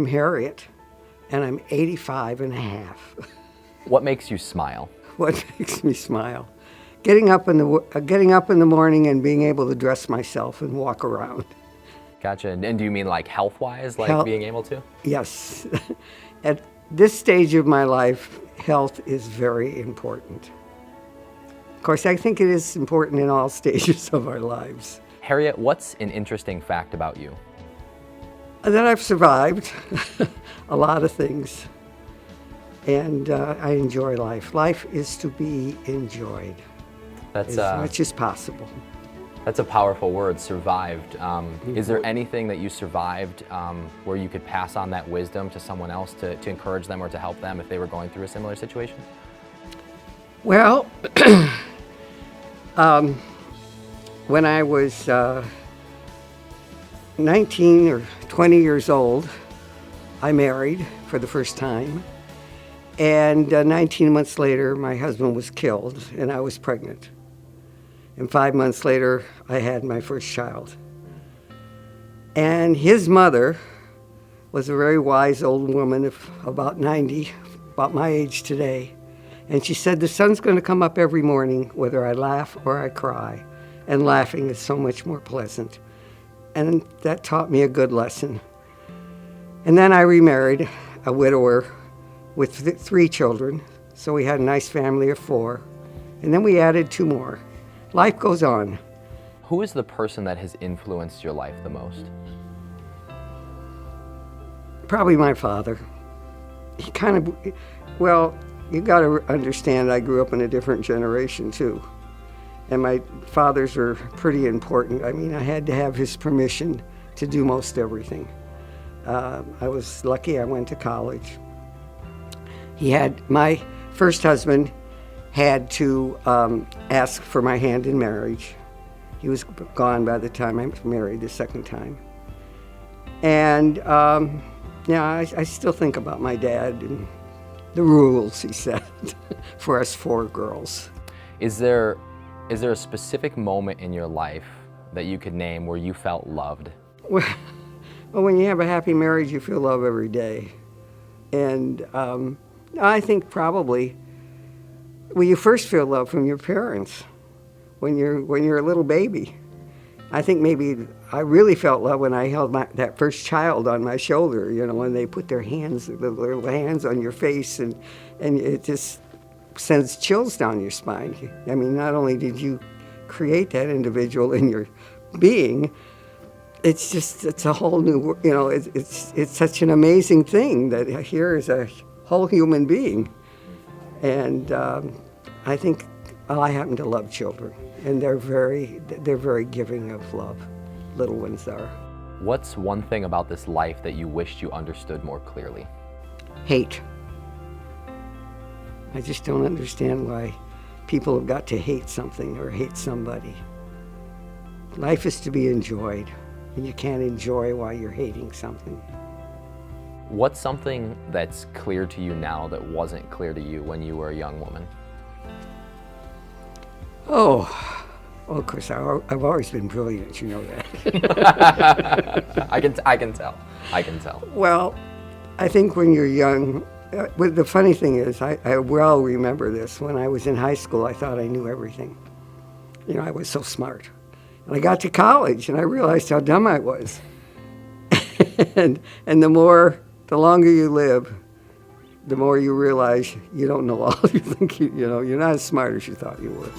I'm Harriet, and I'm 85 and a half. What makes you smile? What makes me smile? Getting up in the morning and being able to dress myself and walk around. Gotcha. And do you mean like health-wise, like Health- being able to? Yes. At this stage of my life, health is very important. Of course, I think it is important in all stages of our lives. Harriet, what's an interesting fact about you? That I've survived a lot of things, and I enjoy life. Life is to be enjoyed That's as much as possible. That's a powerful word, survived. Is there anything that you survived where you could pass on that wisdom to someone else to encourage them or to help them if they were going through a similar situation? Well, when I was 19 or 20 years old, I married for the first time. And 19 months later, my husband was killed, and I was pregnant. And 5 months later, I had my first child. And his mother was a very wise old woman of about 90, about my age today. And she said, the sun's going to come up every morning, whether I laugh or I cry. And laughing is so much more pleasant. And that taught me a good lesson. And then I remarried, a widower with 3 children. So we had a nice family of 4. And then we added 2 more. Life goes on. Who is the person that has influenced your life the most? Probably my father. He kind of, well, you got to understand I grew up in a different generation too. And my fathers were pretty important. I mean, I had to have his permission to do most everything. I was lucky I went to college. My first husband had to ask for my hand in marriage. He was gone by the time I married the second time. And I still think about my dad and the rules he set for us 4 girls. Is there a specific moment in your life that you could name where you felt loved? Well, when you have a happy marriage, you feel love every day. And I think probably, well, you first feel love from your parents when you're a little baby. I think maybe I really felt love when I held that first child on my shoulder, when they put their hands, the little hands on your face, and it just sends chills down your spine. I mean, not only did you create that individual in your being, it's a whole new, it's such an amazing thing that here is a whole human being. And I think I happen to love children, and they're very giving of love. Little ones are. What's one thing about this life that you wished you understood more clearly? Hate. I just don't understand why people have got to hate something or hate somebody. Life is to be enjoyed, and you can't enjoy while you're hating something. What's something that's clear to you now that wasn't clear to you when you were a young woman? Oh, well, of course, I've always been brilliant, you know that. I can tell. Well, I think when you're young, but the funny thing is, I well remember this. When I was in high school, I thought I knew everything. I was so smart. And I got to college, and I realized how dumb I was. and the longer you live, the more you realize you don't know all you think you're not as smart as you thought you were.